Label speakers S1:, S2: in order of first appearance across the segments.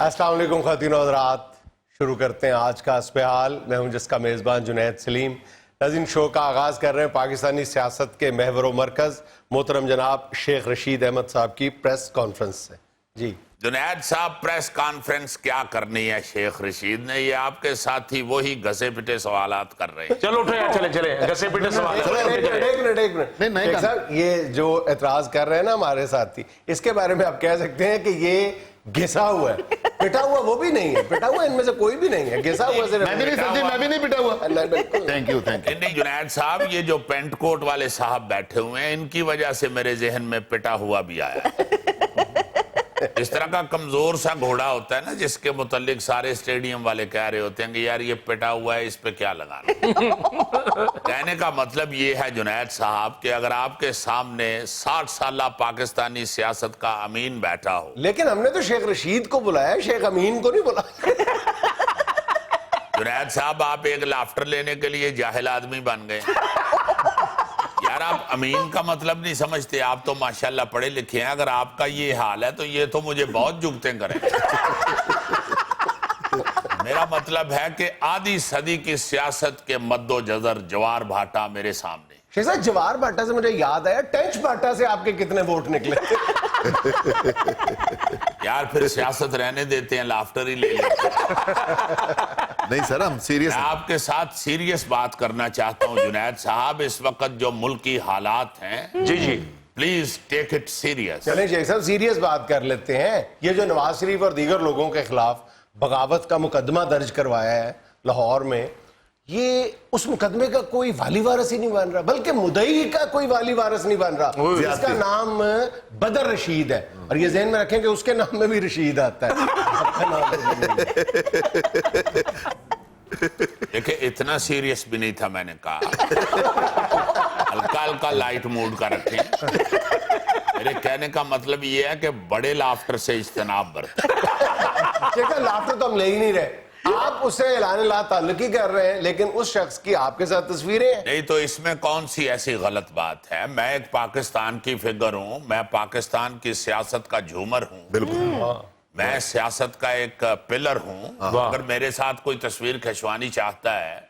S1: السلام علیکم خواتین و حضرات، شروع کرتے ہیں آج کا حسب حال۔ میں ہوں جس کا میزبان جنید سلیم۔ ناظرین، شو کا آغاز کر رہے ہیں پاکستانی سیاست کے محور و مرکز محترم جناب شیخ رشید احمد صاحب کی پریس کانفرنس سے۔ جی
S2: جنید صاحب، پریس کانفرنس کیا کرنی ہے شیخ رشید نے؟ یہ آپ کے ساتھی وہی گھسے پٹے سوالات کر رہے ہیں۔
S3: چلو اٹھے چلے گھسے پٹے سوالات۔
S1: ایک منٹ شیخ صاحب، یہ جو اعتراض کر رہے ہیں نا ہمارے ساتھی، اس کے بارے میں آپ کہہ سکتے ہیں کہ یہ گھسا ہوا ہے، پٹا ہوا وہ بھی نہیں ہے، پٹا ہوا ان میں سے کوئی بھی نہیں ہے، گھسا ہوا صرف۔
S4: میں بھی نہیں پٹا ہوا۔ تھینک یو
S2: نہیں جنید صاحب، یہ جو پینٹ کوٹ والے صاحب بیٹھے ہوئے ہیں، ان کی وجہ سے میرے ذہن میں پٹا ہوا بھی آیا۔ اس طرح کا کمزور سا گھوڑا ہوتا ہے نا، جس کے متعلق سارے اسٹیڈیم والے کہہ رہے ہوتے ہیں کہ یار یہ پٹا ہوا ہے، اس پہ کیا لگانا۔ کہنے کا مطلب یہ ہے جنید صاحب کہ اگر آپ کے سامنے 60 سالہ پاکستانی سیاست کا امین بیٹھا ہو۔
S1: لیکن ہم نے تو شیخ رشید کو بلایا، شیخ امین کو نہیں بلایا۔
S2: جنید صاحب، آپ ایک لافٹر لینے کے لیے جاہل آدمی بن گئے۔ یار آپ امین کا مطلب نہیں سمجھتے، آپ تو ماشاءاللہ پڑھے لکھے ہیں۔ اگر آپ کا یہ حال ہے تو یہ تو مجھے بہت جگتیں کریں۔ میرا مطلب ہے کہ آدھی صدی کی سیاست کے مد و جزر جوار بھاٹا میرے سامنے۔
S1: شیخ صاحب، جوار بھاٹا سے مجھے یاد آیا، ٹینچ بھاٹا سے آپ کے کتنے ووٹ نکلے؟
S2: یار پھر سیاست رہنے دیتے ہیں، لافٹر ہی لے لیتے ہیں۔
S4: نہیں سر، ہم سیریس
S2: میں آپ کے ساتھ سیریس بات کرنا چاہتا ہوں جنید صاحب۔ اس وقت جو ملکی حالات ہیں،
S3: جی
S2: پلیز ٹیک اٹ سیریس۔
S1: چلیں شیخ صاحب، سیریس بات کر لیتے ہیں۔ یہ جو نواز شریف اور دیگر لوگوں کے خلاف بغاوت کا مقدمہ درج کروایا ہے لاہور میں، یہ اس مقدمے کا کوئی والی وارث ہی نہیں بن رہا، بلکہ مدعی کا کوئی والی وارث نہیں بن رہا۔ اس کا نام بدر رشید ہے، اور یہ ذہن میں رکھیں کہ اس کے نام میں بھی رشید آتا ہے۔
S2: دیکھیں، اتنا سیریس بھی نہیں تھا، میں نے کہا ہلکا ہلکا لائٹ موڈ کا رکھیں۔ میرے کہنے کا مطلب یہ ہے کہ بڑے لافٹر سے اجتناب برتیں۔
S1: لافٹر تو ہم لے ہی نہیں رہے، آپ اس سے اعلان لا تعلقی کر رہے ہیں، لیکن اس شخص کی آپ کے ساتھ تصویریں ہیں۔
S2: نہیں تو اس میں کون سی ایسی غلط بات ہے؟ میں ایک پاکستان کی فگر ہوں، میں پاکستان کی سیاست کا جھومر ہوں،
S4: بالکل،
S2: میں سیاست کا ایک پلر ہوں۔ اگر میرے ساتھ کوئی تصویر کھنچوانی چاہتا ہے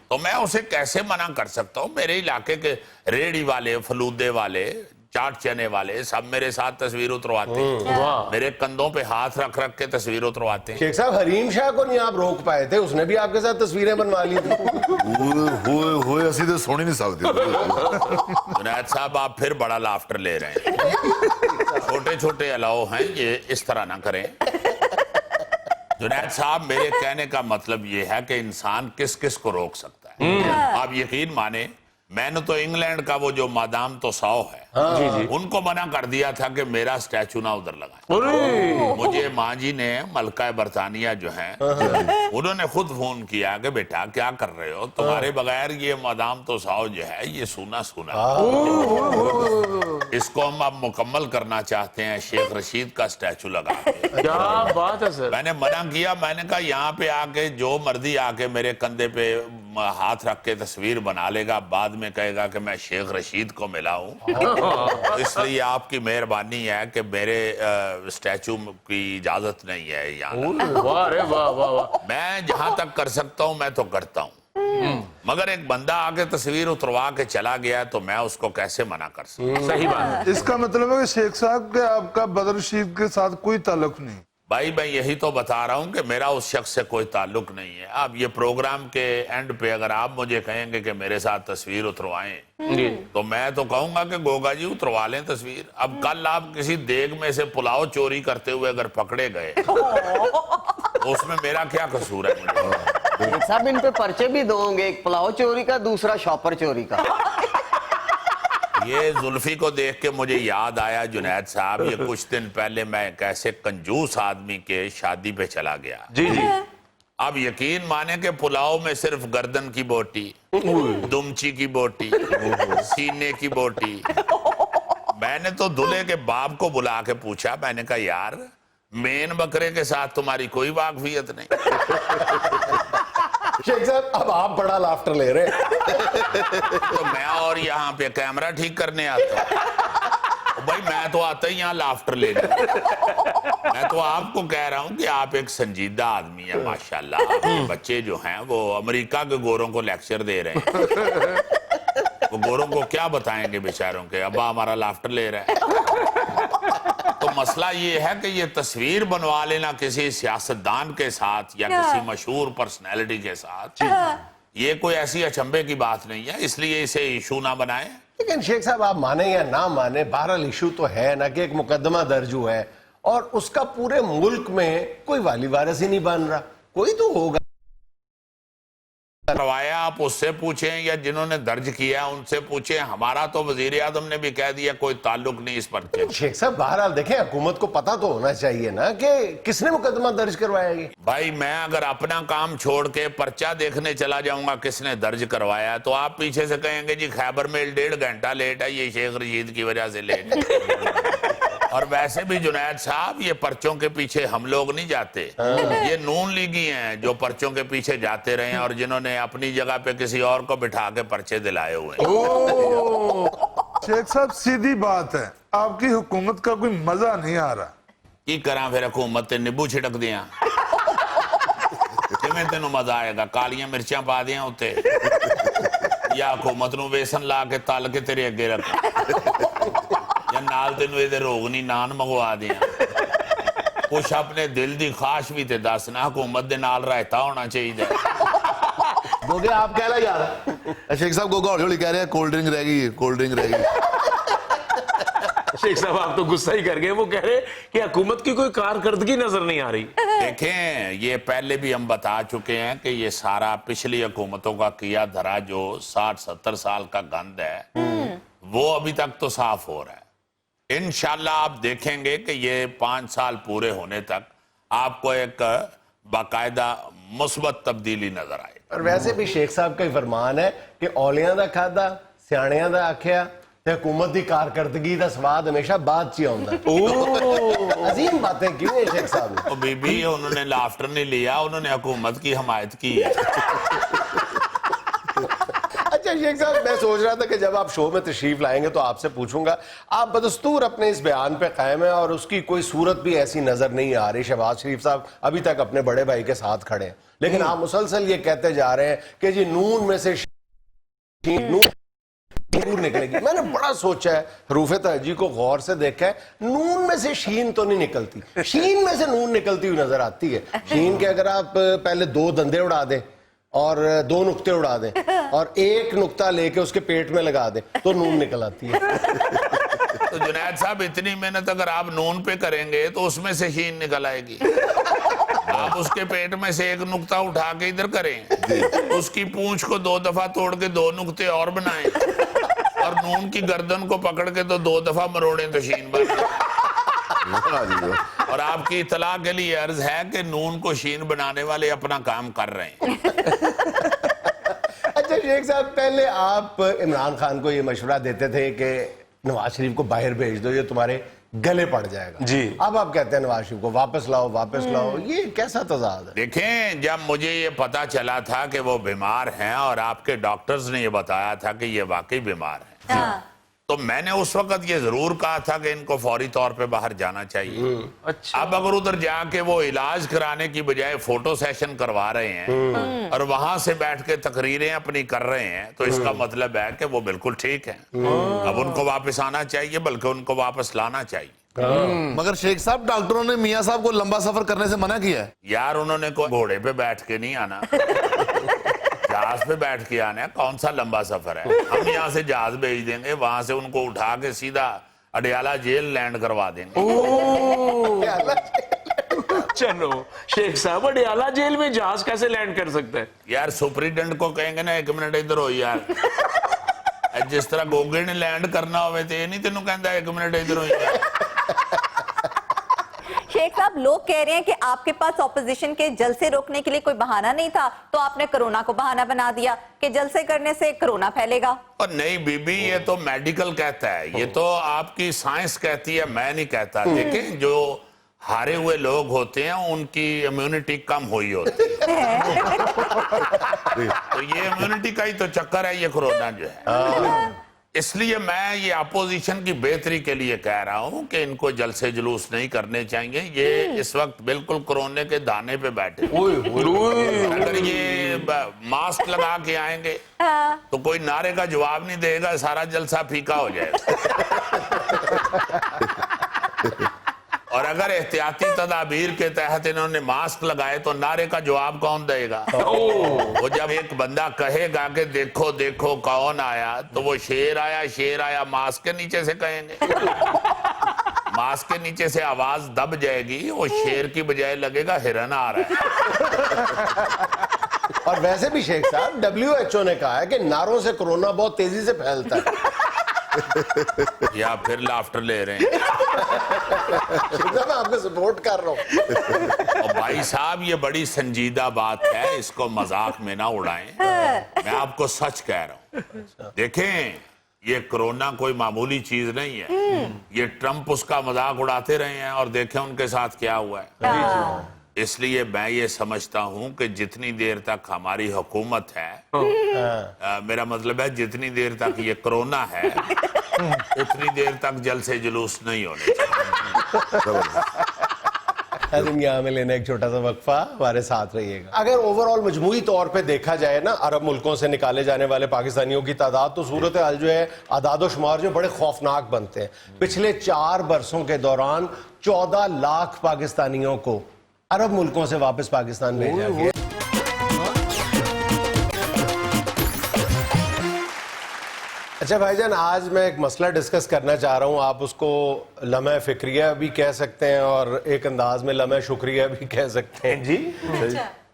S2: تو میں اسے کیسے منع کر سکتا ہوں؟ میرے علاقے کے ریڑھی والے، فلودے والے، چاٹ چنے والے سب میرے ساتھ تصویر اترواتے ہیں، میرے کندھوں پہ ہاتھ رکھ رکھ کے تصویر اترواتے ہیں۔
S1: شیخ صاحب، حریم شاہ کو نہیں آپ روک پائے تھے، اس نے بھی آپ کے ساتھ تصویریں بنوا لی تھی۔
S4: ہوئے اسی تو سونی نہیں سکتے۔
S2: جنید صاحب، آپ پھر بڑا لافٹر لے رہے ہیں۔ چھوٹے چھوٹے الاؤ ہیں، یہ اس طرح نہ کریں۔ جنید صاحب، میرے کہنے کا مطلب یہ ہے کہ انسان کس کس کو روک سکتا ہے۔ آپ یقین مانیں، میں نے تو انگلینڈ کا وہ جو مادام تو ساؤ ہے، ان کو منع کر دیا تھا کہ میرا سٹیچو نہ ادھر لگائیں۔ مجھے ماں جی نے، ملکہ برطانیہ جو ہیں، انہوں نے خود فون کیا کہ بیٹا کیا کر رہے ہو، تمہارے بغیر یہ مادام تو ساؤ جو ہے یہ سونا سونا ہے۔ اس کو ہم اب مکمل کرنا چاہتے ہیں، شیخ رشید کا سٹیچو لگا کے۔
S3: کیا بات ہے سر۔
S2: میں نے منع کیا، میں نے کہا یہاں پہ آ کے جو مردی آ کے میرے کندھے پہ ہاتھ رکھ کے تصویر بنا لے گا، بعد میں کہے گا کہ میں شیخ رشید کو ملا ہوں۔ اس لیے آپ کی مہربانی ہے کہ میرے سٹیچو کی اجازت نہیں ہے یہاں۔
S3: واہ رے واہ واہ واہ۔
S2: میں جہاں تک کر سکتا ہوں میں تو کرتا ہوں، مگر ایک بندہ آ کے تصویر اتروا کے چلا گیا تو میں اس کو کیسے منع کر سکتا ہوں؟
S3: صحیح بات ہے۔
S5: اس کا مطلب ہے کہ شیخ صاحب کے آپ کا بدر رشید کے ساتھ کوئی تعلق نہیں؟
S2: بھائی میں یہی تو بتا رہا ہوں کہ میرا اس شخص سے کوئی تعلق نہیں ہے۔ اب یہ پروگرام کے اینڈ پہ اگر آپ مجھے کہیں گے کہ میرے ساتھ تصویر اتروائیں تو میں تو کہوں گا کہ گوگا جی اتروا لیں تصویر۔ اب کل آپ کسی دیگ میں سے پلاؤ چوری کرتے ہوئے اگر پکڑے گئے تو اس میں میرا کیا قصور ہے؟
S6: صاحب، ان پہ پرچے بھی دو ہوں گے، ایک پلاؤ چوری کا، دوسرا شاپر چوری کا۔
S2: یہ زلفی کو دیکھ کے مجھے یاد آیا جنید صاحب، یہ کچھ دن پہلے میں ایک ایسے کنجوس آدمی کے شادی پہ چلا گیا۔
S3: جی
S2: اب یقین مانے کہ پلاؤ میں صرف گردن کی بوٹی، دمچی کی بوٹی، سینے کی بوٹی۔ میں نے تو دلہے کے باپ کو بلا کے پوچھا، میں نے کہا یار مین بکرے کے ساتھ تمہاری کوئی واقفیت نہیں؟
S1: شیخ صاحب، اب آپ بڑا لافٹر لے رہے ہیں۔
S2: تو میں اور یہاں پہ کیمرہ ٹھیک کرنے آتا ہوں؟ بھائی میں تو آتا ہی یہاں لافٹر لینے، میں تو तो आपको कह रहा हूं कि आप एक संजीदा आदमी है माशाल्लाह। आपके बच्चे जो हैं वो अमेरिका के गोरों को लेक्चर दे रहे हैं। वो गोरों को क्या बताएंगे बेचारों के, अब्बा हमारा लाफ्टर ले रहा है। तो मसला ये है कि ये तस्वीर बनवा लेना किसी सियासतदान के साथ या किसी मशहूर पर्सनैलिटी के साथ, ये कोई ऐसी अचंभे की बात नहीं है, इसलिए इसे इशू ना बनाएं।
S1: लेकिन शेख साहब आप माने या ना माने, बहरहाल इशू तो है ना कि एक मुकदमा दर्ज हुआ है और उसका पूरे मुल्क में कोई वाली वारिस ही नहीं बन रहा। कोई तो होगा।
S2: करवाया आप उससे पूछें या जिन्होंने दर्ज किया उनसे पूछें। हमारा तो वजीर आजम ने भी कह दिया कोई ताल्लुक नहीं इस पर्चे से।
S1: शेख साहब बहरहाल देखें, हुकूमत को पता तो होना चाहिए ना कि किसने मुकदमा दर्ज करवाया ये।
S2: भाई मैं अगर अपना काम छोड़ के पर्चा देखने चला जाऊंगा किसने दर्ज करवाया, तो आप पीछे से कहेंगे जी खैबर मेल 1.5 घंटा लेट है, ये शेख रशीद की वजह से लेट है। और वैसे भी जुनैद साहब, ये पर्चों के पीछे हम लोग नहीं जाते, ये नून लीगी हैं जो पर्चों के पीछे जाते रहे हैं और जिन्होंने अपनी जगह पे किसी और को बिठा के पर्चे दिलाए हुए हैं।
S5: शेख साहब सीधी बात है, आपकी हुकूमत का कोई मजा नहीं आ रहा।
S2: की करा फिर हुकूमत ते नींबू छिड़क दिया किवें तेनों मजा आएगा? कालियां मिर्चां पा दियां उत्ते या हुकूमत नूं बेसन ला के तल के तेरे अगे रख या नाल तेनों इहदे रोगनी नान मंगवा दियां। कुछ अपने दिल दी ख्वाहिश भी ते दस ना, हुकूमत दे नाल रायता होना चाहिए।
S1: गोगे आप कहना यार।
S4: शेख साहब गोगा हौली हौली कह रहे हैं कोल्ड ड्रिंक रहेगी, कोल्ड ड्रिंक रहेगी।
S3: शेख साहब आप तो गुस्सा ही कर गए। वो कह रहे कि हुकूमत की कोई कारकर्दगी नजर नहीं आ रही।
S2: देखें, ये पहले भी हम बता चुके हैं कि ये सारा पिछली हुकूमतों का किया धरा जो 60-70 साल का गंद है वो अभी तक तो साफ हो रहा है। इंशाल्लाह आप देखेंगे कि ये 5 साल पूरे होने तक आपको एक बाकायदा मुस्बत तब्दीली नजर आए।
S1: और वैसे भी शेख साहब का ही फरमान है कि औलियां दा खादा सियाणियां दा आख्या ते हुकूमत दी कारकर्दगी दा स्वाद हमेशा बाद च आउंदा है। अजीम बातें क्यों है शेख साहब ने?
S2: तो बीबी उन्होंने लाफ्टर नहीं लिया, उन्होंने हुकूमत की हमायत की है।
S1: अच्छा शेख साहब, मैं सोच रहा था कि जब आप शो में तशरीफ लाएंगे तो आपसे पूछूंगा, आप बदस्तूर अपने इस बयान पे कायम है और उसकी कोई सूरत भी ऐसी नजर नहीं आ रही। शहबाज शरीफ साहब अभी तक अपने बड़े भाई के साथ खड़े हैं, लेकिन आप मुसलसल ये कहते जा रहे हैं कि जी नून में से नूर निकलेगी। मैंने बड़ा सोचा है, हरूफ तहजी को गौर से देखा है, नून में से शीन तो नहीं निकलती, शीन में से नून निकलती हुई नजर आती है। शीन के अगर आप पहले 2 दंदे उड़ा दें और 2 नुक्ते उड़ा दें और 1 नुक्ता लेके उसके पेट में लगा दें तो नून निकल आती है।
S2: तो जुनैद साहब, इतनी मेहनत अगर आप नून पे करेंगे तो उसमें से शीन निकल आएगी। आप उसके पेट में से 1 नुक्ता उठा के इधर करें, उसकी पूंछ को 2 दफा तोड़ के 2 नुक्ते और बनाएं और नून की गर्दन को पकड़ के तो 2 दफा मरोड़ें तो शीन बन जाए। और आपकी इतला के लिए अर्ज है कि नून को शीन बनाने वाले अपना काम कर रहे हैं।
S1: अच्छा शेख साहब, पहले आप इमरान खान को ये मशवरा देते थे कि नवाज शरीफ को बाहर भेज दो, ये तुम्हारे गले पड़ जाएगा
S3: जी।
S1: अब आप कहते हैं नवाज शरीफ को वापस लाओ वापस लाओ, ये कैसा तजाद है?
S2: देखें, जब मुझे ये पता चला था कि वो बीमार हैं और आपके डॉक्टर्स ने ये बताया था कि ये वाकई बीमार हैं, तो मैंने उस वक्त ये जरूर कहा था कि इनको फौरी तौर पे बाहर जाना चाहिए।
S3: अच्छा।
S2: अब अगर उधर जाके वो इलाज कराने की बजाय फोटो सेशन करवा रहे हैं और वहां से बैठ के तकरीरें अपनी कर रहे हैं, तो इसका मतलब है कि वो बिल्कुल ठीक है। अब उनको वापस आना चाहिए, बल्कि उनको वापस लाना चाहिए।
S4: मगर शेख साहब, डॉक्टरों ने मियां साहब को लंबा सफर करने से मना किया है।
S2: यार उन्होंने कोई घोड़े पे बैठ के नहीं आना, जहाज पे बैठ के आना है। कौन सा लंबा सफर है? हम यहाँ से जहाज भेज देंगे, वहां से उनको उठा के सीधा अडियाला जेल लैंड करवा देंगे।
S3: चलो शेख साहब, अडियाला जेल में जहाज कैसे लैंड कर सकता है?
S2: यार सुपरिटेंडेंट को कहेंगे ना 1 मिनट इधर हो यार, जिस तरह गोगे ने लैंड करना होवे तो ये नहीं तेनों कहता 1 मिनट इधर हो यार।
S7: शेख साहब, लोग कह रहे हैं कि आपके पास ऑपोजिशन के जलसे रोकने के लिए कोई बहाना नहीं था, तो आपने कोरोना को बहाना बना दिया कि जलसे करने से कोरोना फैलेगा।
S2: और नहीं बीबी, ये तो मेडिकल कहता है, ये तो आपकी साइंस कहती है, मैं नहीं कहता। देखें, जो हारे हुए लोग होते हैं उनकी इम्यूनिटी कम हुई होती है। तो ये इम्यूनिटी का ही तो चक्कर है ये कोरोना जो है। اس لیے میں یہ اپوزیشن کی بہتری کے لیے کہہ رہا ہوں کہ ان کو جلسے جلوس نہیں کرنے چاہیے. یہ اس وقت بالکل کورونے کے دانے پہ بیٹھے. اگر یہ ماسک لگا کے آئیں گے تو کوئی نعرے کا جواب نہیں دے گا, سارا جلسہ پھیکا ہو جائے گا. اور اگر احتیاطی تدابیر کے تحت انہوں نے ماسک لگائے تو نعرے کا جواب کون دے گا؟ وہ جب ایک بندہ کہے گا کہ دیکھو دیکھو کون آیا, تو وہ شیر آیا ماسک کے نیچے سے کہیں گے. ماسک کے نیچے سے آواز دب جائے گی, وہ شیر کی بجائے لگے گا ہرن آ رہا ہے.
S1: اور ویسے بھی شیخ صاحب WHO نے کہا ہے کہ نعروں سے کورونا بہت تیزی سے پھیلتا ہے.
S2: یا پھر لافٹر لے رہے ہیں.
S1: میں آپ کو سپورٹ کر رہا ہوں.
S2: اور بھائی صاحب یہ بڑی سنجیدہ بات ہے, اس کو مذاق میں نہ اڑائیں. میں آپ کو سچ کہہ رہا ہوں. دیکھیں یہ کرونا کوئی معمولی چیز نہیں ہے. یہ ٹرمپ اس کا مذاق اڑاتے رہے ہیں اور دیکھیں ان کے ساتھ کیا ہوا ہے. اس لیے میں یہ سمجھتا ہوں کہ جتنی دیر تک ہماری حکومت ہے, میرا مطلب ہے جتنی دیر تک یہ کرونا ہے, اتنی دیر تک جلسے جلوس نہیں ہونے چاہیے.
S1: یہاں میں لینا ایک چھوٹا سا وقفہ, ہمارے ساتھ رہیے گا. اگر اوور آل مجموعی طور پہ دیکھا جائے نا عرب ملکوں سے نکالے جانے والے پاکستانیوں کی تعداد, تو صورتحال جو ہے اعداد و شمار جو بڑے خوفناک بنتے ہیں. پچھلے 4 برسوں کے دوران 14 لاکھ پاکستانیوں کو عرب ملکوں سے واپس پاکستان بھیجا گیا. اچھا بھائی جان, آج میں ایک مسئلہ ڈسکس کرنا چاہ رہا ہوں. آپ اس کو لمحہ فکریہ بھی کہہ سکتے ہیں اور ایک انداز میں لمحہ شکریہ بھی کہہ سکتے ہیں. جی,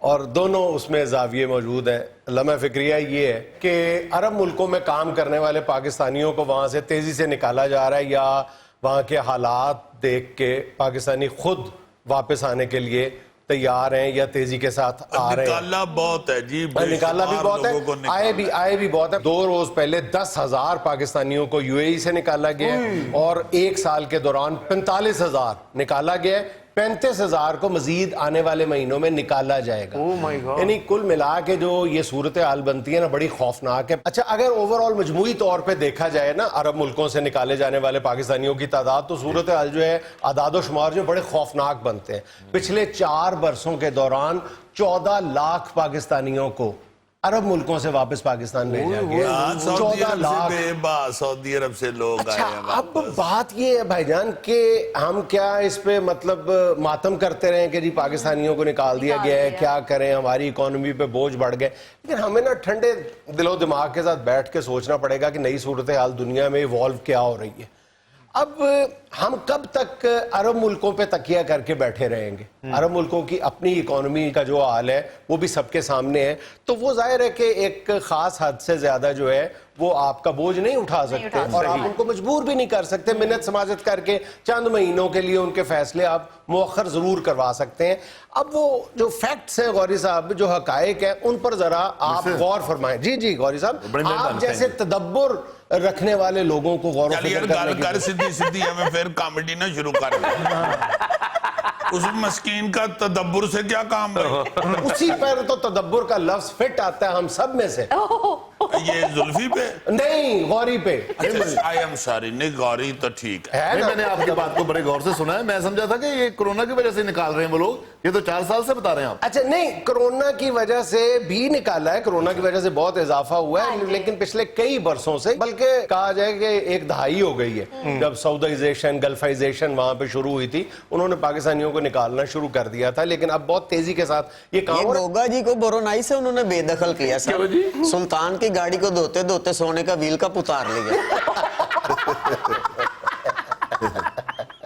S1: اور دونوں اس میں زاویے موجود ہیں. لمحہ فکریہ یہ ہے کہ عرب ملکوں میں کام کرنے والے پاکستانیوں کو وہاں سے تیزی سے نکالا جا رہا ہے, یا وہاں کے حالات دیکھ کے پاکستانی خود واپس آنے کے لیے تیار ہیں یا تیزی کے ساتھ آ رہے ہیں.
S2: نکالا بہت ہے جی,
S1: نکالا بھی بہت ہے, آئے بھی بہت ہے. 2 روز پہلے 10,000 پاکستانیوں کو UAE سے نکالا گیا اور 1 سال کے دوران 45,000 نکالا گیا. 35,000 کو مزید آنے والے مہینوں میں نکالا جائے گا. یعنی کل ملا کے جو یہ صورتحال بنتی ہے نا, بڑی خوفناک ہے. اچھا اگر اوور آل مجموعی طور پہ دیکھا جائے نا عرب ملکوں سے نکالے جانے والے پاکستانیوں کی تعداد, تو صورتحال جو ہے اعداد و شمار جو بڑے خوفناک بنتے ہیں. پچھلے 4 برسوں کے دوران 14 لاکھ پاکستانیوں کو عرب ملکوں سے واپس پاکستان بھیجا گیا. 14 لاکھ
S2: سعودی عرب سے لوگ آئے ہیں.
S1: اب بات یہ ہے بھائی جان کہ ہم کیا اس پہ مطلب ماتم کرتے رہے کہ جی پاکستانیوں کو نکال دیا گیا ہے, کیا کریں, ہماری اکانومی پہ بوجھ بڑھ گئے. لیکن ہمیں نا ٹھنڈے دل و دماغ کے ساتھ بیٹھ کے سوچنا پڑے گا کہ نئی صورتحال دنیا میں ایوالو کیا ہو رہی ہے. اب ہم کب تک عرب ملکوں پہ تکیہ کر کے بیٹھے رہیں گے؟ عرب ملکوں کی اپنی اکانومی کا جو حال ہے وہ بھی سب کے سامنے ہے. تو وہ ظاہر ہے کہ ایک خاص حد سے زیادہ جو ہے وہ آپ کا بوجھ نہیں اٹھا سکتے, اور آپ ان کو مجبور بھی نہیں کر سکتے. منت سماجت کر کے چند مہینوں کے لیے ان کے فیصلے آپ مؤخر ضرور کروا سکتے ہیں. اب وہ جو فیکٹس ہیں غوری صاحب, جو حقائق ہیں, ان پر ذرا آپ غور فرمائیں. جی غوری صاحب, آپ جیسے تدبر رکھنے والے لوگوں کو غور و فکر کرنے کی
S2: سیدھی ہمیں پھر کامیڈی نہ شروع کر دیں. اس مسکین کا تدبر سے کیا کام ہے؟
S1: اسی پر تو تدبر کا لفظ فٹ آتا ہے ہم سب میں سے.
S2: یہ زلفی پہ
S1: نہیں, غوری پہ.
S2: آئی ایم سوری, نہیں غوری تو ٹھیک ہے.
S4: میں نے آپ کی بات کو بڑے غور سے سنا ہے. میں سمجھا تھا کہ یہ کرونا کی وجہ سے نکال رہے ہیں وہ لوگ, یہ تو 4 سال سے بتا رہے ہیں آپ.
S1: اچھا نہیں, کرونا کی وجہ سے بھی نکالا ہے, کرونا کی وجہ سے بہت اضافہ ہوا ہے, لیکن پچھلے کئی برسوں سے, بلکہ کہا جائے کہ 1 دہائی ہو گئی ہے جب سعودائزیشن, گلفائزیشن وہاں پہ شروع ہوئی تھی, انہوں نے پاکستانیوں کو نکالنا شروع کر دیا تھا. لیکن اب بہت تیزی کے ساتھ یہ کام.
S6: گوگا جی کو برونائی سے انہوں نے بے دخل کیا سر. سلطان کی گاڑی کو دھوتے دھوتے سونے کا ویل کپ اتار لیا.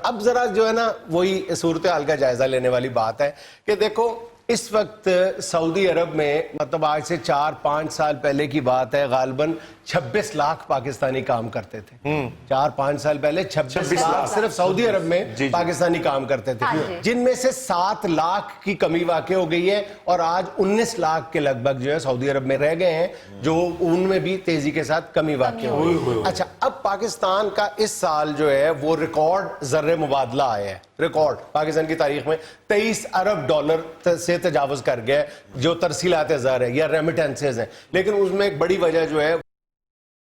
S1: اب ذرا جو ہے نا وہی صورتحال کا جائزہ لینے والی بات ہے کہ دیکھو اس وقت سعودی عرب میں, مطلب آج سے 4-5 سال پہلے کی بات ہے, غالباً 26 لاکھ پاکستانی کام کرتے تھے. 4-5 سال پہلے 26 لاکھ صرف سعودی عرب میں پاکستانی کام کرتے تھے, جن میں سے 7 لاکھ کی کمی واقع ہو گئی ہے, اور آج 19 لاکھ کے لگ بھگ جو ہے سعودی عرب میں رہ گئے ہیں, جو ان میں بھی تیزی کے ساتھ کمی واقع ہو گئی. اچھا اب پاکستان کا اس سال جو ہے وہ ریکارڈ زر مبادلہ آیا ہے. ریکارڈ پاکستان کی تاریخ میں 23 ارب ڈالر سے تجاوز کر گئے جو ترسیلات زر ہے یا ریمیٹنسز ہیں. لیکن اس میں ایک بڑی وجہ جو ہے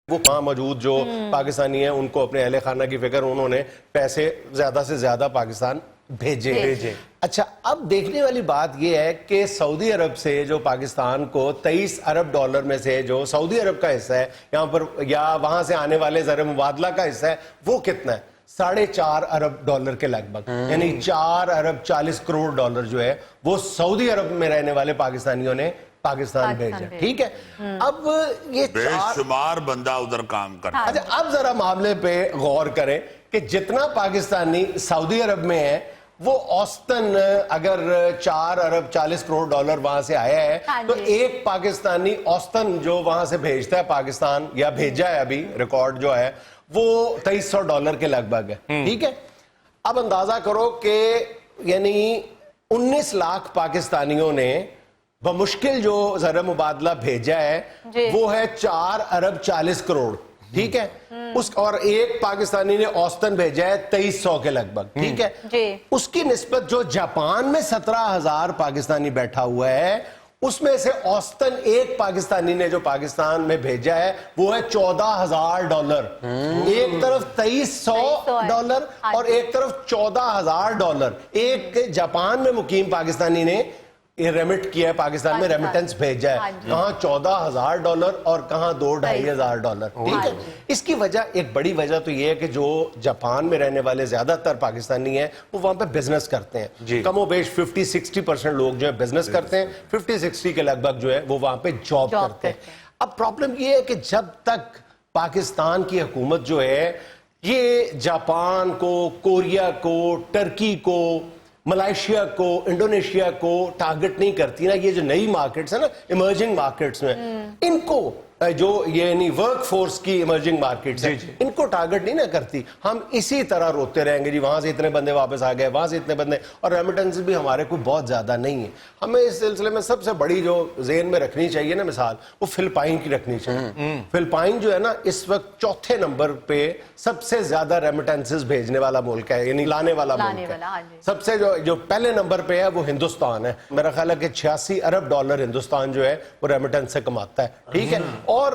S1: वो वहाँ मौजूद जो पाकिस्तानी हैं उनको अपने अहले खाना की फिक्र, उन्होंने पैसे ज्यादा से ज्यादा पाकिस्तान भेजे। अच्छा, अब देखने वाली बात यह है कि सऊदी अरब से जो पाकिस्तान को 23 अरब डॉलर में से जो सऊदी अरब का हिस्सा है यहाँ पर, या वहां से आने वाले ज़र मुबादला का हिस्सा है, वो कितना है? 4.5 अरब डॉलर के लगभग, यानी 4 अरब 40 करोड़ डॉलर जो है वो सऊदी अरब में रहने वाले पाकिस्तानियों ने पाकिस्तान भेजा। ठीक है, अब ये
S2: बेशुमार बंदा उधर काम करता है।
S1: अच्छा, अब जरा मामले पे गौर करें कि जितना पाकिस्तानी सऊदी अरब में है वो औसतन अगर 4 अरब 40 करोड़ डॉलर वहां से आया है तो एक पाकिस्तानी औसतन जो वहां से भेजता है पाकिस्तान, या भेजा है अभी रिकॉर्ड जो है वो 2300 डॉलर के लगभग है। ठीक है, अब अंदाजा करो कि यानी 19 लाख पाकिस्तानियों ने बमुश्किल जो ज़र मुबादला भेजा है वो है 4 अरब 40 करोड़। ठीक है, उस और एक पाकिस्तानी ने औसतन भेजा है 2300 के लगभग। ठीक है, उसकी निस्बत जो जापान में 17,000 पाकिस्तानी बैठा हुआ है उसमें से औसतन एक पाकिस्तानी ने जो पाकिस्तान में भेजा है वो है 14,000 डॉलर। एक तरफ 2300 डॉलर और एक तरफ 14,000 डॉलर एक जापान में मुकीम पाकिस्तानी ने रेमिट किया है, पाकिस्तान में रेमिटेंस भेजा है। कहां 14,000 डॉलर और कहां 2-2,500 डॉलर। ठीक है, इसकी वजह, एक बड़ी वजह तो यह है कि जो जापान में रहने वाले ज्यादातर पाकिस्तानी हैं वो वहां पे बिजनेस करते हैं। कमोबेश 50-60% लोग जो है बिजनेस करते हैं, 50-60 के लगभग जो है वो वहां पे जॉब करते हैं। अब प्रॉब्लम यह है कि जब तक पाकिस्तान की हुकूमत जो है ये जापान को, कोरिया को, टर्की को, मलेशिया को, इंडोनेशिया को टारगेट नहीं करती ना, ये जो नई मार्केट्स है ना, इमर्जिंग मार्केट्स में, इनको जो ये नहीं वर्क फोर्स की इमर्जिंग मार्केट्स है, इनको टारगेट नहीं ना करती, हम इसी तरह रोते रहेंगे जी वहां से इतने बंदे वापस आ गए, वहां से इतने बंदे, और रेमिटेंस भी हमारे को बहुत ज्यादा नहीं है। हमें इस सिलसिले में सबसे बड़ी जो ज़हन में रखनी चाहिए ना मिसाल, वो फिलिपाइन की रखनी चाहिए। फिलिपाइन जो है ना इस वक्त 4थे नंबर पे सबसे ज्यादा रेमिटेंसेस भेजने वाला मुल्क है, यानी लाने वाला मुल्क है। सबसे जो पहले नंबर पे है वो हिंदुस्तान है। मेरा ख्याल है कि 86 अरब डॉलर हिंदुस्तान जो है वो रेमिटेंस से कमाता है। ठीक है, और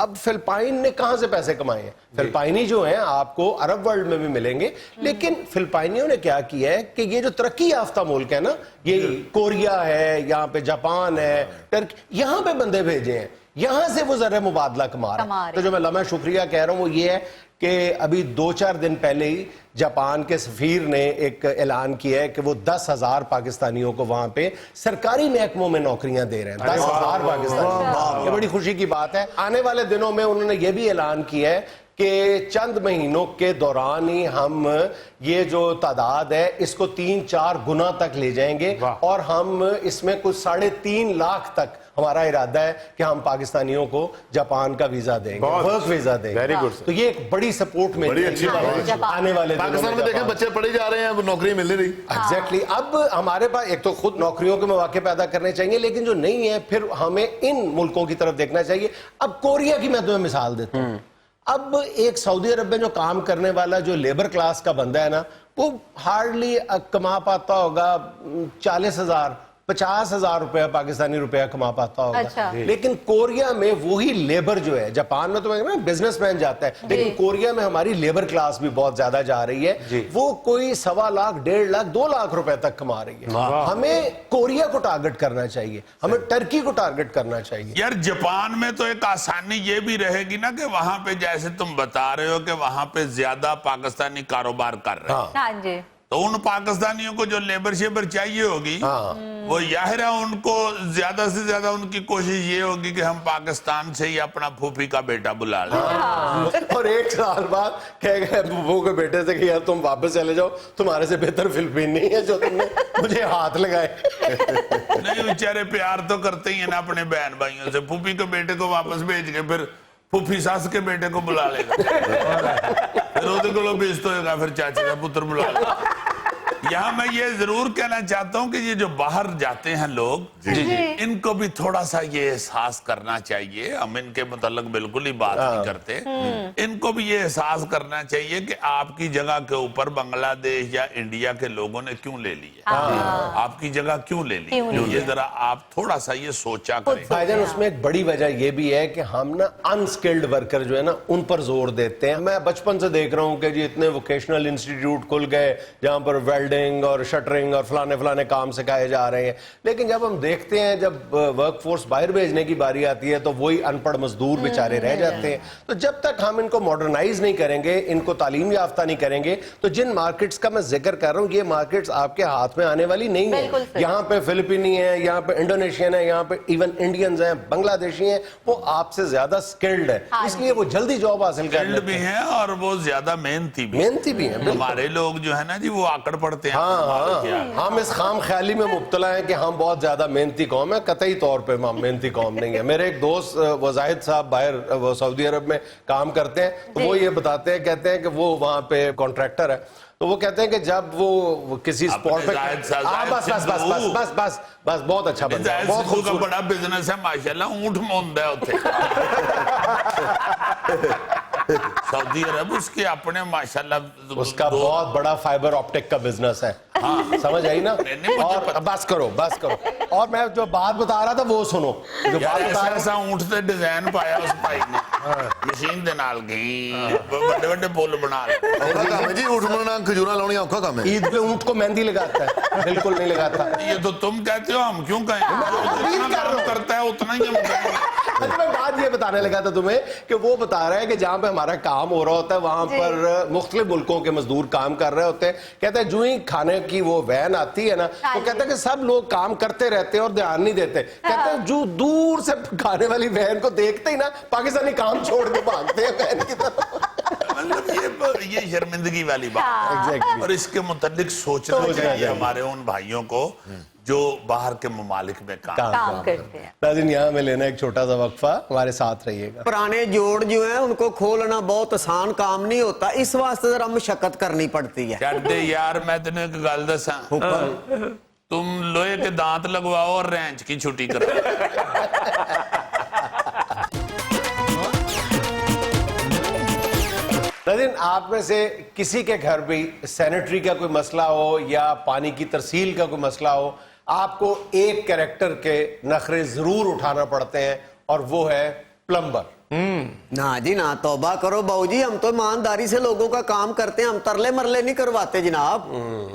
S1: अब फिलिपाइन ने कहां से पैसे कमाए हैं? फिलिपाइनी जो हैं आपको अरब वर्ल्ड में भी मिलेंगे, लेकिन फिलिपाइनियों ने क्या किया है कि ये जो तरक्की याफ्ता मुल्क है ना, ये कोरिया है, यहाँ पे जापान है, टर्की, यहाँ पे बंदे भेजे हैं, यहां से वो ज़र मुबादला कमा रहे हैं। तो जो मैं लम्हा शुक्रिया कह रहा हूं वो ये है कि अभी 2-4 दिन पहले ही जापान के सफीर ने एक ऐलान किया है कि वो 10,000 पाकिस्तानियों को वहां पे सरकारी महकमों में नौकरियां दे रहे हैं। 10,000 पाकिस्तानी, ये बड़ी खुशी की बात है। आने वाले दिनों में उन्होंने ये भी ऐलान किया है कि चंद महीनों के दौरान ही हम ये जो तादाद है इसको 3-4 गुना तक ले जाएंगे, और हम इसमें कुछ 3.5 लाख तक हमारा इरादा है कि हम पाकिस्तानियों को जापान का वीजा देंगे, वर्क वीजा देंगे।
S3: Very good.
S1: तो ये एक बड़ी सपोर्ट में
S4: बड़ी अच्छी बात है।
S1: आने वाले
S4: पाकिस्तान में देखें बच्चे पढ़े जा रहे हैं, अब नौकरी मिल नहीं रही।
S1: एग्जैक्टली, अब हमारे पास एक तो खुद नौकरियों के मौके पैदा करने चाहिए, लेकिन जो नहीं है फिर हमें इन मुल्कों की तरफ देखना चाहिए। अब कोरिया की मैं तुम्हें मिसाल देता हूँ। अब एक सऊदी अरब में जो काम करने वाला जो लेबर क्लास का बंदा है ना, वो हार्डली कमा पाता होगा 40,000 50,000 रुपया पाकिस्तानी रुपया कमा पाता होगा।
S7: अच्छा।
S1: लेकिन कोरिया में वही लेबर जो है, जापान में तो बिजनेसमैन जाता है, लेकिन कोरिया में हमारी लेबर क्लास भी बहुत ज्यादा जा रही है, वो कोई 1.25 लाख 1.5 लाख 2 लाख रुपए तक कमा रही है। हमें कोरिया को टारगेट करना चाहिए, हमें टर्की को टारगेट करना चाहिए।
S2: यार जापान में तो एक आसानी ये भी रहेगी ना कि वहां पे जैसे तुम बता रहे हो कि वहां पे ज्यादा पाकिस्तानी कारोबार कर रहे हैं,
S7: हाँ जी,
S2: तो उन पाकिस्तानियों को जो लेबर शेबर चाहिए होगी वो जाहिर है उनको ज्यादा से ज्यादा उनकी कोशिश ये होगी कि हम पाकिस्तान से ही अपना फूफी का बेटा बुला लें।
S1: और 1 साल बाद कह गए फूफू के बेटे से कि यार तुम वापस चले जाओ, तुम्हारे से बेहतर फिलिपीन नहीं है जो तुमने मुझे हाथ लगाए।
S2: नहीं, बेचारे प्यार तो करते ही है ना अपने बहन भाइयों से। फूफी के बेटे को वापस भेज के फिर फूफी सास के बेटे को बुला लेगा, फिर ਉਹਦੇ ਕੋਲੋਂ भेज तो होगा, फिर चाचे का पुत्र बुला लेगा। यहाँ मैं ये जरूर कहना चाहता हूँ कि ये जो बाहर जाते हैं लोग इनको भी थोड़ा सा ये एहसास करना चाहिए। हम इनके मुताल्लिक बिल्कुल ही बात नहीं करते, इनको भी ये एहसास करना चाहिए कि आपकी जगह के ऊपर बांग्लादेश या इंडिया के लोगों ने क्यों ले ली है, आपकी जगह क्यों ले ली है। ये जरा आप थोड़ा सा ये सोचा करें।
S1: भाईजान उसमें एक बड़ी वजह ये भी है कि हम ना अनस्किल्ड वर्कर जो है ना उन पर जोर देते हैं। मैं बचपन से देख रहा हूँ कि जी इतने वोकेशनल इंस्टीट्यूट खुल गए जहाँ पर वेल्डिंग और शटरिंग और फलाने काम सिखाए जा रहे हैं, लेकिन जब हम देखते हैं जब वर्क फोर्स बाहर भेजने की बारी आती है तो वही अनपढ़ मजदूर बेचारे रह जाते हैं। तो जब तक हम इनको मॉडर्नाइज नहीं करेंगे, इनको तालीम याफ्ता नहीं करेंगे, तो जिन मार्केट्स का मैं जिक्र कर रहा हूँ ये मार्केट्स आपके हाथ में आने वाली नहीं है। यहाँ पे फिलिपीनी है, यहाँ पे इंडोनेशियन है, यहाँ पे इवन इंडियंस हैं, बांग्लादेशी हैं, वो आपसे ज्यादा स्किल्ड है, इसलिए वो जल्दी जॉब हासिल कर लेते
S2: भी हैं और वो ज्यादा मेहनती भी हैं। हमारे लोग जो है ना जी वो आकड़ पड़ते हैं।
S1: हम इस खाम ख्याली में मुब्तला हैं कि हम बहुत ज्यादा मेहनती कौम है, कतई तौर पे हम मेहनती कौम नहीं है। मेरे एक दोस्त वजाहिद साहब बाहर वो सऊदी अरब में काम करते हैं, तो वो ये बताते हैं, कहते हैं कि वो वहाँ पे कॉन्ट्रैक्टर है, तो वो कहते हैं कि जब वो किसी स्पॉट पे बस बहुत अच्छा बन गया, बहुत
S2: खूब का बड़ा बिजनेस है माशाल्लाह, ऊंट मोंदा है उथे सऊदी अरब, उसके अपने माशाल्लाह
S1: उसका बहुत बड़ा फाइबर ऑप्टिक का बिजनेस है। हाँ, समझ आई ना। और बस करो। और मैं जो बात बता रहा था वो सुनो, जो बात बता रहा
S2: था, ऊंट से डिजाइन पाया उस भाई ने मशीन दे नाल बड़े बड़े पुल बना ले
S4: जी। ऊंट बनाना खजूरा लाउनी औखा काम है।
S1: ईद पे ऊंट को मेहंदी लगाता है? बिल्कुल नहीं लगाता।
S2: ये तो तुम कहते हो, हम क्यों कहें? करता है उतना ही हम कहेंगे।
S1: मैं बात ये बताने लगा था तुम्हें कि वो बता रहा है कि जहाँ पे हमारा काम हो रहा होता है वहां पर मुख्तलिफ मुल्कों के मजदूर काम कर रहे होते हैं। कहते हैं जो ही खाने की वो वैन आती है ना, तो कहते हैं कि सब लोग काम करते रहते हैं और ध्यान नहीं देते। कहते हैं जो दूर से खाने वाली वैन को देखते ही ना पाकिस्तानी काम छोड़ के भागते हैं वैन की तरफ।
S2: मतलब ये शर्मिंदगी वाली बात है। और इसके मुतालिक सोचना चाहिए हमारे उन भाइयों को जो बाहर के ममालिक में काम
S7: करते हैं।
S1: नाज़रीन, यहाँ में लेना एक छोटा सा वक्फा, हमारे साथ रहिएगा।
S6: पुराने जोड़ जो हैं उनको खोलना बहुत आसान काम नहीं होता, इस वास्ते जरा मशक्कत करनी पड़ती है।
S2: कहते यार मैं तेने एक गल दसा, तुम लोहे के दांत लगवाओ और रेंच की छुट्टी करो।
S1: नाज़रीन, आप में से किसी के घर भी सैनिटरी का कोई मसला हो या पानी की तरसील का कोई मसला हो, आपको एक कैरेक्टर के नखरे जरूर उठाना पड़ते हैं और वो है प्लम्बर।
S6: ना जी ना, तौबा करो बाबूजी, हम तो ईमानदारी से लोगों का काम करते हैं, हम तरले मरले नहीं करवाते जनाब।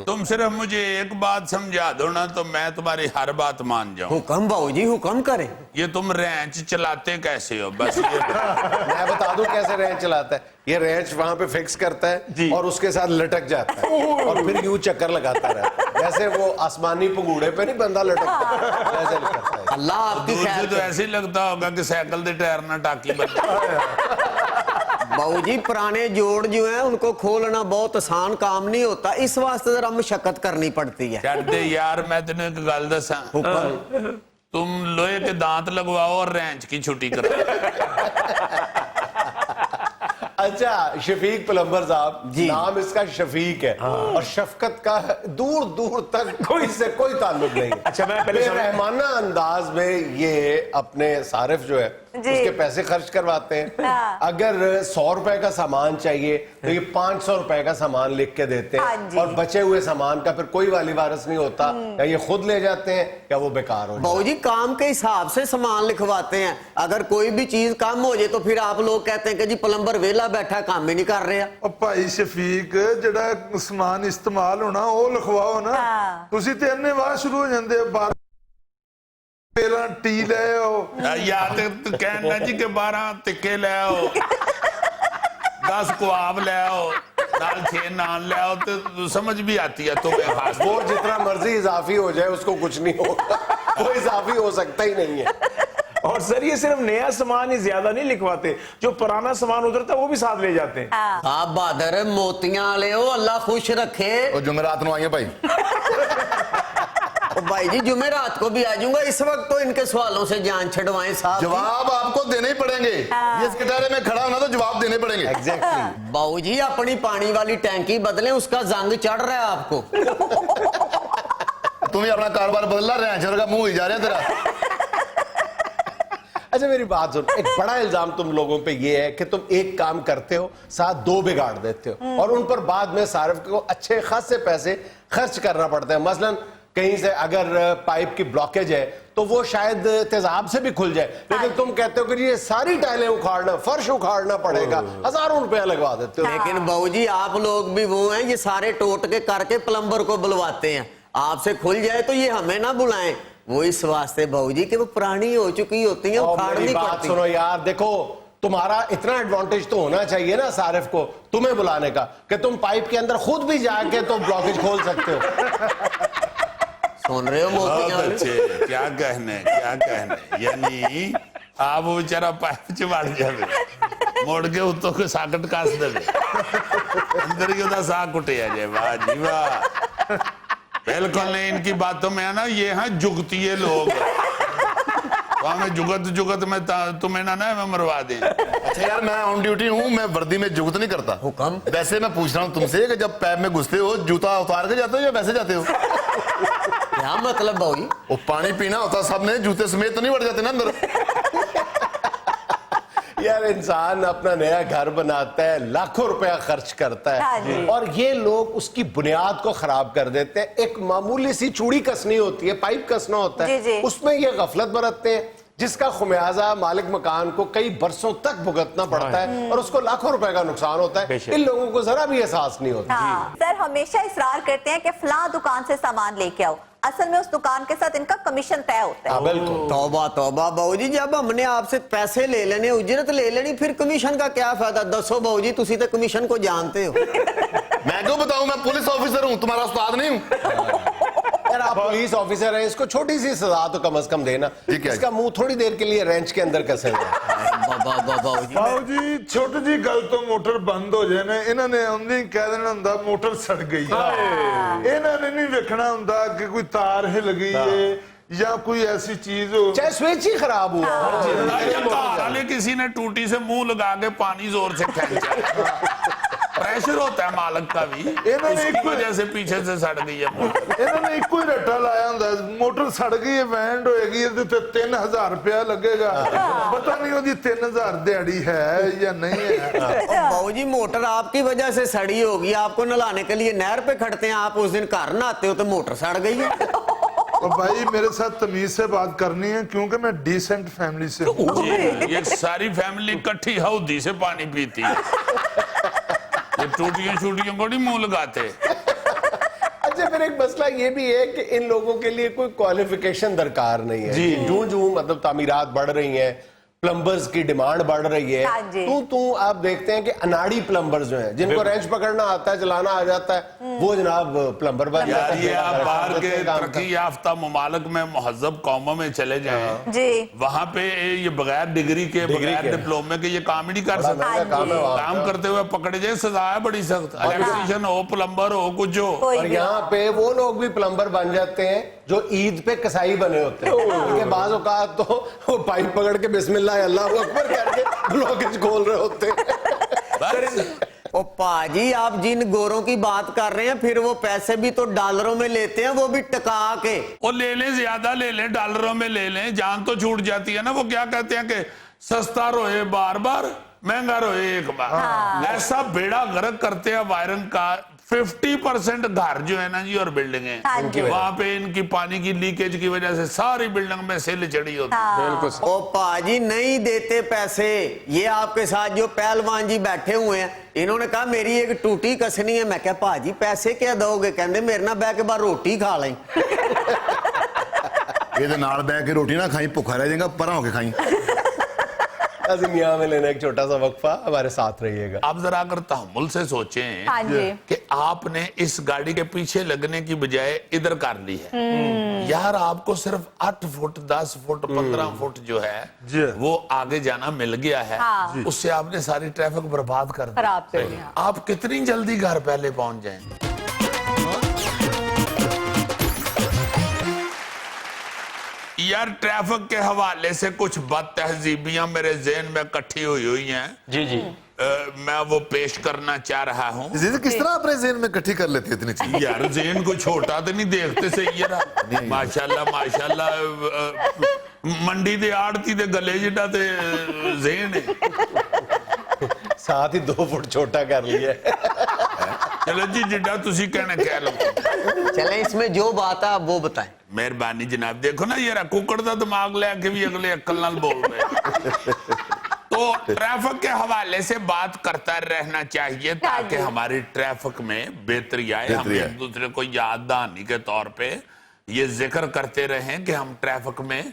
S2: तुम सिर्फ मुझे एक बात समझा दो ना तो मैं तुम्हारी हर बात मान जाऊं।
S6: हुक्म बाबूजी, हुक्म करें।
S2: ये तुम रेंच चलाते कैसे हो? बस ये
S1: मैं बता दूं कैसे रेंच चलाता है। ये रेंच वहां पे फिक्स करता है और उसके साथ लटक जाता है और फिर यूं चक्कर लगाता रहता है, जैसे वो आसमानी पंगूड़े पे नहीं बंदा लटकता है, ऐसे लटकता है।
S6: अल्लाह आपकी खैर
S2: तो ऐसे ही लगता होगा कि साइकिल के टायर ना टाकी बन।
S6: बाबूजी, पुराने जोड़ जो हैं उनको खोलना बहुत आसान काम नहीं होता, इस वास्ते जरा मशक्कत करनी पड़ती है।
S2: कहते यार मैं तेने एक गल दसा, तुम लोहे के दांत लगवाओ और रेंच की छुट्टी करो।
S1: अच्छा, शफीक प्लम्बर साहब, नाम इसका शफीक है और शफकत का दूर दूर तक कोई से कोई ताल्लुक नहीं है।
S3: अच्छा, मैं पहले
S1: रहमाना अंदाज में ये अपने सारिफ जो है उसके पैसे खर्च करवाते हैं। अगर 100 रुपए का सामान चाहिए तो ये 500 रुपए का सामान लिख के देते हैं और बचे हुए सामान का फिर कोई वाली वारस नहीं होता, या ये खुद ले जाते हैं या वो बेकार हो जाता है।
S6: बाबूजी, काम के हिसाब से सामान लिखवाते हैं, अगर कोई भी चीज कम हो जाए तो फिर आप लोग कहते हैं कि जी प्लम्बर वेला बैठा काम ही नहीं कर रहा।
S5: और भाई शफीक, ਜਿਹੜਾ ਸਮਾਨ ਇਸਤੇਮਾਲ ਹੋਣਾ ਉਹ ਲਿਖਵਾਓ ਨਾ, ਤੁਸੀਂ ਤੇ ਇੰਨੇ ਵਾਰ ਸ਼ੁਰੂ ਹੋ ਜਾਂਦੇ ਬਾਹਰ ਪਹਿਲਾਂ ਟੀ ਲੈ ਆਓ
S2: या तो कहना जी के 12 टिक्के ले आओ, 10 कुआब ले आओ, नाल 6 नान ले आओ, तो समझ भी आती है तुम्हें। खास
S1: वो जितना मर्जी इजाफी हो जाए उसको कुछ नहीं होगा, कोई इजाफी हो सकता ही नहीं है।
S3: और सर ये सिर्फ नया सामान ही ज्यादा नहीं लिखवाते, जो पुराना सामान उतरता है वो भी साथ ले जाते हैं।
S6: आप बहादुर मोतियां ले हो, अल्लाह खुश रखे।
S4: ਉਹ ਜੁਮਰਾਤ ਨੂੰ ਆਈਆਂ ਭਾਈ।
S6: ओ भाई जी जुमेरात को भी आ जाऊंगा, इस वक्त तो इनके सवालों से जान छुड़वाएं साहब।
S4: जवाब आपको देने ही पड़ेंगे, ये इस कटारे में खड़ा होना तो जवाब देने पड़ेंगे।
S1: एग्जैक्टली।
S6: बाबू जी अपनी पानी वाली टैंकी बदलें, उसका जंग चढ़ रहा है आपको।
S4: तुम ही अपना कारोबार बदला रहे हैं, का मुंह ही जा रहे हैं तेरा।
S1: अच्छा मेरी बात सुन, एक बड़ा इल्जाम तुम लोगों पे ये है कि तुम एक काम करते हो साथ दो बिगाड़ देते हो और उन पर बाद में सार्फ को अच्छे खासे पैसे खर्च करना पड़ता है। मसलन कहीं से अगर पाइप की ब्लॉकेज है तो वो शायद तेजाब से भी खुल जाए, लेकिन तुम कहते हो कि ये सारी टाइलें उखाड़ना, फर्श उखाड़ना पड़ेगा, हजारों रुपया लगवा देते हो।
S6: लेकिन बाबूजी आप लोग भी वो हैं, ये सारे टोट के करके प्लम्बर को बुलवाते हैं। आपसे खुल जाए तो ये हमें ना बुलाएं, वो इस वास्ते बाबूजी कि वो पुरानी हो चुकी होती है, उखाड़नी
S1: मेरी बात
S6: पड़ती।
S1: सुनो यार, देखो तुम्हारा इतना एडवांटेज तो होना चाहिए ना सारिफ को तुम्हें बुलाने का कि तुम पाइप के अंदर खुद भी जाके तो ब्लॉकेज खोल सकते हो।
S6: सुन रहे हो
S2: बहुत
S6: मोती?
S2: अच्छे, क्या कहने, यानी आप बेचारा पाइप च वड़ जावे, मोड़ के उत्तों के साकट कास देवे, अंदर ही उदा सा कुटिया जाए। वाह जी वाह, बिल्कुल नहीं। इनकी बातों में है ना, ये हैं जुगतिये लोग, हमें जुगत में तुम्हें ना मैं मरवा दे।
S4: अच्छा यार मैं ऑन ड्यूटी हूँ, मैं वर्दी में जुगत नहीं करता।
S6: हुक्म।
S4: वैसे मैं पूछ रहा हूँ तुमसे कि जब पैप में घुसते हो जूता उतार के जाते हो या वैसे जाते हो?
S6: क्या मतलब बाबूजी?
S4: वो पानी पीना होता सब ने, जूते समेत तो नहीं बढ़ जाते ना अंदर?
S1: यार इंसान अपना नया घर बनाता है, लाखों रुपया खर्च करता
S7: हाँ जी।
S1: है और ये लोग उसकी बुनियाद को खराब कर देते हैं। एक मामूली सी चूड़ी कसनी होती है, पाइप कसना होता
S7: जी, जी।
S1: है, उसमें ये गफलत बरतते हैं जिसका खुमियाजा मालिक मकान को कई बरसों तक भुगतना पड़ता है और उसको लाखों रुपए का नुकसान होता है। इन लोगों को जरा भी एहसास नहीं होता।
S7: हाँ। सर हमेशा इसरार करते हैं कि फलां दुकान से सामान लेके आओ, असल में उस दुकान के साथ इनका कमीशन तय होता है।
S1: हाँ, बिल्कुल।
S6: तौबा तौबा बाबूजी, जब हमने आपसे पैसे ले लेने, उजरत ले लेनी, फिर कमीशन का क्या फायदा? दसो बाबूजी, तुसी तो कमीशन को जानते हो।
S4: मैं क्यों बताऊं, मैं पुलिस ऑफिसर हूँ, तुम्हारा उस्ताद नहीं हूँ।
S1: यार आप पुलिस ऑफिसर हैं, इसको छोटी सी सजा तो कम से कम देना।
S4: ठीक है।
S1: इसका मुंह थोड़ी देर के लिए रेंच के अंदर कसेगा।
S6: बाबूजी
S5: बाबू जी छोटी जी गल तो मोटर बंद हो जाए ना, इन्होंने आंदे ही कह देना हुंदा मोटर सड़ गई है। इन्होंने नहीं देखना हुंदा कि कोई तार हिल गई है या कोई ऐसी चीज हो,
S1: चाहे स्विच ही खराब हुआ
S2: वाले किसी ने टूटी से मुंह लगा के पानी जोर से खींचा, प्रेशर होता है मालक का भी, इसकी वजह से पीछे से सड़ गई है मोटर।
S5: इन्होंने एक ही रट्टा लाया हुंदा, मोटर सड़ गई है, बैंड होएगी, ਇਹਦੇ ਤੇ 3000 रुपया लगेगा, पता नहीं ਉਹਦੀ 3000 दिहाड़ी है या नहीं है।
S6: बाबूजी मोटर आपकी वजह से सड़ी होगी, आपको नहलाने के लिए नहर पे खड़ते हैं, आप उस दिन घर नहाते हो तो मोटर सड़ गई है।
S5: और भाई मेरे साथ तमीज से बात करनी है क्योंकि मैं डिसेंट फैमिली से हूँ।
S2: जी, ये सारी फैमिली इकट्ठी हौदी से पानी पीती है, ये टूटियों शूटियों को नहीं मुंह लगाते।
S1: अच्छा फिर एक मसला ये भी है कि इन लोगों के लिए कोई क्वालिफिकेशन दरकार नहीं है। जी जूं जूं मतलब तामीरात बढ़ रही हैं, प्लम्बर्स की डिमांड बढ़ रही है,
S7: हाँ जी।
S1: तू आप देखते हैं कि अनाड़ी प्लम्बर्स जो हैं जिनको रेंच पकड़ना आता है, चलाना आ जाता है, वो जनाब प्लम्बर बन जाते
S2: यार
S1: हैं।
S2: ये आप बाहर के
S1: काम का।
S2: तरक्की याफ्ता ममालिक में महजब कौमों में चले जाएं,
S7: जी
S2: वहां पे ये बगैर डिग्री के बगैर
S1: के।
S2: डिप्लोमे के ये काम ही नहीं कर
S1: बड़ा
S2: सकते।
S1: महंगा काम है वहाँ
S2: काम
S1: का।
S2: करते हुए पकड़े जाए सजा है बड़ी सख्त, इलेक्ट्रीशियन हो, प्लम्बर हो, कुछ हो।
S7: कोई
S1: और
S7: भी।
S1: यहाँ पे वो लोग भी प्लम्बर बन जाते हैं जो ईद पे कसाई बने होते हैं, उनके बाज़ औकात तो वो पाइप पकड़ के बिस्मिल्लाह अल्लाहू अकबर करके ब्लॉकेज खोल रहे होते हैं।
S6: ओ पाजी आप जिन गोरों की बात कर रहे हैं, फिर वो पैसे भी तो डॉलरों में लेते हैं, वो भी टका के।
S2: वो ले लें, ज्यादा ले लें, डॉलरों में ले लें, जान तो छूट जाती है ना। वो क्या कहते हैं कि सस्ता रोए बार बार, महंगा रोए एक बार। ऐसा बेड़ा गर्क करते हैं वायरन का। 50% घर जो है ना जी और बिल्डिंगें,
S7: हाँ जी।
S2: वहां पे इनकी पानी की लीकेज की वजह से सारी बिल्डिंग में सिल चढ़ी होती है।
S6: ओ पाजी नहीं देते पैसे। ये आपके साथ जो पहलवान जी बैठे हुए हैं, इन्होंने कहा मेरी एक टूटी कसनी है। मैं क्या पाजी पैसे क्या दोगे? कहते मेरे ना बह के बाद रोटी खा लें।
S4: ये नाल बैठ के रोटी ना खाई, भुखा रह जाएगा, परा होके खाई।
S1: यहाँ में लेना एक छोटा सा वक्फा, हमारे साथ रहिएगा।
S2: आप जरा अगर तहम्मुल से सोचें
S7: हाँ जी।
S2: कि आपने इस गाड़ी के पीछे लगने की बजाय इधर कर ली है, यार आपको सिर्फ 8 फुट 10 फुट 15 फुट जो
S5: जी।
S2: है वो आगे जाना मिल गया है।
S7: हाँ।
S2: उससे आपने सारी ट्रैफिक बर्बाद कर दी।
S7: खराब कर दिया।
S2: आप कितनी जल्दी घर पहले पहुंच जाएं। यार ट्रैफिक के हवाले से कुछ बद तहजीबियां मेरे ज़हन में इकट्ठी हुई हैं।
S3: जी जी
S2: मैं वो पेश करना चाह रहा हूँ।
S4: जी किस तरह अपने ज़हन में इकट्ठी कर लेती है इतनी चीज?
S2: यार ज़हन को छोटा तो नहीं देखते सही यार। माशाल्लाह माशाल्लाह मंडी दे आड़ती दे गले जिड्डा ते ज़हन है।
S1: साथ ही 2 फुट छोटा कर लिया है।
S2: चलो जी जिड्डा तुसी कहना कह लो।
S6: चले इसमें जो बात है आप वो बताएं।
S2: मेहरबानी जनाब। देखो ना यार कुकड़ दा दिमाग लेके भी अगले अक्ल नाल बोल रहे हैं। तो ट्रैफिक के हवाले से बात करता रहना चाहिए ताकि हमारी ट्रैफिक में बेहतरी आए। हम एक दूसरे को याद दहानी के तौर पे ये जिक्र करते रहें कि हम ट्रैफिक में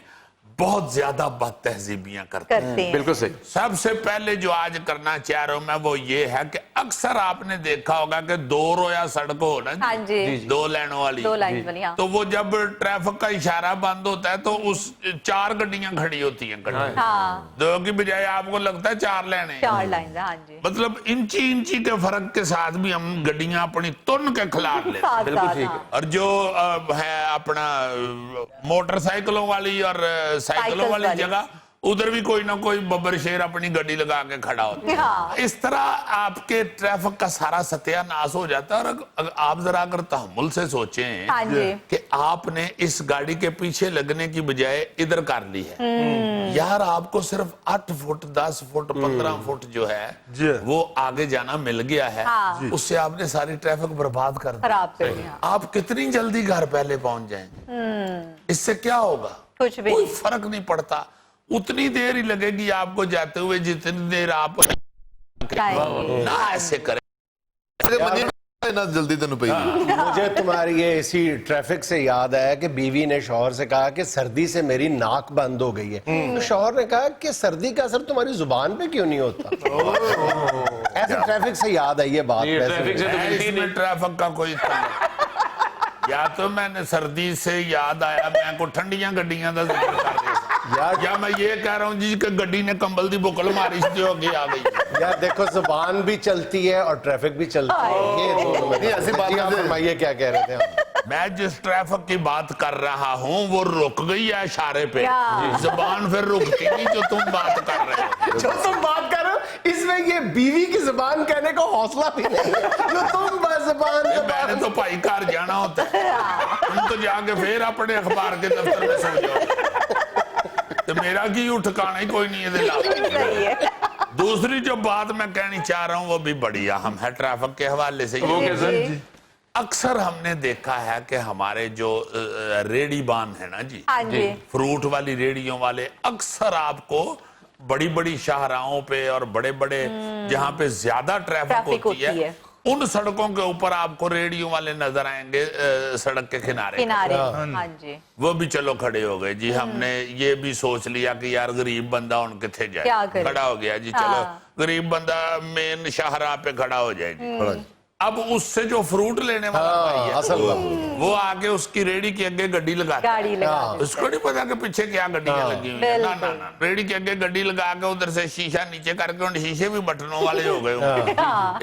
S2: बहुत ज्यादा बदतहजीबियां करते हैं।
S3: बिल्कुल सही।
S2: सबसे पहले जो आज करना चाह रहा हूं मैं वो ये है कि अक्सर आपने देखा होगा कि 2 रोया सड़क हो ना,
S7: हाँ जी,
S2: 2 लाइनों वाली,
S7: 2 लाइन वाली, हाँ।
S2: तो वो जब ट्रैफिक का इशारा बंद होता है तो उस 4 गड्डियां खड़ी होती हैं,
S7: हाँ
S2: 2 की बजाय आपको लगता है 4 लाइनें।
S7: 4 लाइन, हाँ जी।
S2: मतलब इंची के फर्क के साथ भी हम गड्डियां अपनी तुन के खिलाफ लेते हैं।
S7: बिल्कुल ठीक है।
S2: और जो है अपना मोटरसाइकिलों वाली और साइकिलों वाली जगह उधर भी कोई ना कोई बब्बर शेर अपनी गड्डी लगा के खड़ा होता है।
S7: हाँ।
S2: इस तरह आपके ट्रैफिक का सारा सत्यानाश हो जाता है। और आप जरा अगर तहम्मुल से सोचें
S7: हाँ जी।
S2: कि आपने इस गाड़ी के पीछे लगने की बजाय इधर कर ली है, यार आपको सिर्फ 8 फुट 10 फुट 15 फुट जो है वो आगे जाना मिल गया है।
S7: हाँ।
S2: उससे आपने सारी ट्रैफिक बर्बाद कर दी।
S7: खराब कर दिया।
S2: आप कितनी जल्दी घर पहले पहुंच जाएंगे, इससे क्या होगा?
S7: कुछ भी
S2: कोई
S7: नहीं।
S2: फर्क नहीं पड़ता। उतनी देर ही लगेगी आपको जाते हुए जितनी देर आप ना ऐसे करें।
S4: ना जल्दी तेन पई।
S1: मुझे तुम्हारी ये इसी ट्रैफिक से याद आया कि बीवी ने शौहर से कहा कि सर्दी से मेरी नाक बंद हो गई है। तो शौहर ने कहा कि सर्दी का असर तुम्हारी जुबान पे क्यों नहीं होता? ऐसे ट्रैफिक से याद आई ये बात।
S3: ट्रैफिक से तो मिलती ही नहीं।
S2: ट्रैफिक का कोई या तो मैंने सर्दी से याद आया मैं को ठंडियां गड्डियां का जिक्र कर रहा या मैं ये कह रहा हूँ जी कि गड्डी ने कंबल दी बुकल मारी जो आगे आ गई।
S1: यार देखो जुबान भी चलती है और ट्रैफिक भी चलती है। ये दोनों में
S4: ऐसी बात
S1: जी, आप फरमाइए क्या कह रहे थे आप?
S2: मैं जिस ट्रैफिक की बात कर रहा हूँ वो रुक गई है इशारे पे। जुबान फिर रुकती नहीं जो तुम बात कर रहे हो।
S1: जो तुम बात कर रहे हो इसमें ये बीवी की जुबान कहने को हौसला भी नहीं है। जो तुम जुबान
S2: मैंने तो भाई घर जाना होता है, तुम तो जाके फिर अपने अखबार के दफ्तर में सो जाओ। तो मेरा की ठिकाना ही कोई नहीं है।
S7: सही है।
S2: दूसरी जो बात मैं कहनी चाह रहा हूँ वो भी बड़ी अहम है ट्रैफिक के हवाले से। अक्सर हमने देखा है कि हमारे जो रेडी बान है ना जी,
S7: हाँ जी,
S2: फ्रूट वाली रेडियों वाले अक्सर आपको बड़ी बड़ी शाहराहों पे और बड़े बड़े जहाँ पे ज्यादा ट्रैफिक होती है उन सड़कों के ऊपर आपको रेडियो वाले नजर आएंगे सड़क के किनारे।
S7: हाँ जी।
S2: वो भी चलो खड़े हो गए जी। हमने ये भी सोच लिया कि यार गरीब बंदा उन किथे जाए, खड़ा हो गया जी। चलो गरीब बंदा मेन शाहराह पे खड़ा हो जाए जी। अब उससे जो फ्रूट लेने वाला भाई है
S1: असल
S2: वो आके उसकी रेडी के आगे गड्डी लगाता है। उसको नहीं पता कि पीछे क्या गड्डियां लगी हुई है। ना रेडी के आगे गड्डी लगा के उधर से शीशा नीचे करके उन शीशे भी बटनों वाले हो गए।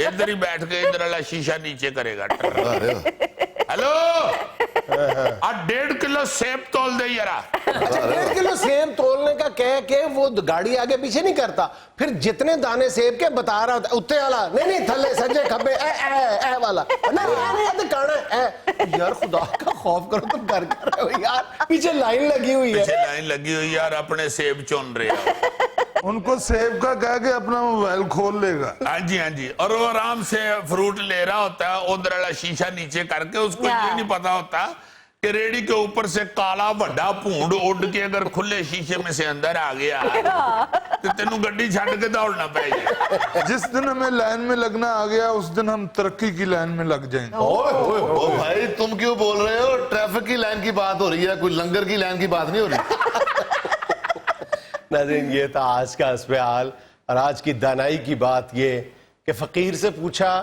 S2: इधर ही बैठ के इधर वाला शीशा नीचे करेगा। हेलो 1.5 किलो सेब तोल दे यारा।
S1: 1.5 किलो सेब तोलने का कह के वो गाड़ी आगे पीछे नहीं करता, फिर जितने दाने सेब के बता रहा होता उत्ते वाला नहीं थल्ले सज्जे खब्बे ए वाला नहीं काना यार खुदा का खौफ करो तुम कर रहे हो यार। पीछे लाइन लगी हुई है,
S2: पीछे लाइन लगी हुई यार अपने सेब चुन रहे हो।
S5: उनको सेब का कह के अपना मोबाइल खोल लेगा।
S2: हाँ जी हाँ जी। और वो आराम से फ्रूट ले रहा होता है उधर वाला शीशा नीचे करके। उसको ये नहीं पता होता कि रेडी के ऊपर से काला बड़ा भूंड उड़ के अगर खुले शीशे में से अंदर आ गया तो तेनू गड्डी छड़ के दौड़ना पड़ेगा।
S5: जिस दिन हमें लाइन में लगना आ गया उस दिन हम तरक्की की लाइन में लग जाएंगे।
S4: ओ भाई तुम क्यों बोल रहे हो? ट्रैफिक की लाइन की बात हो रही है, कोई लंगर की लाइन की बात नहीं हो रही।
S1: नाज़रीन ये था आज का अस्पहाल और आज की दानाई की बात ये कि फकीर से पूछा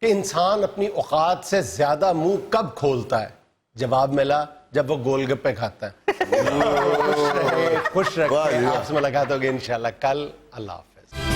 S1: कि इंसान अपनी औकात से ज्यादा मुंह कब खोलता है? जवाब मिला जब वो गोलगप्पे खाता है। खुश रहे, आपसे मुलाकात होगी इंशाल्लाह कल। अल्लाह।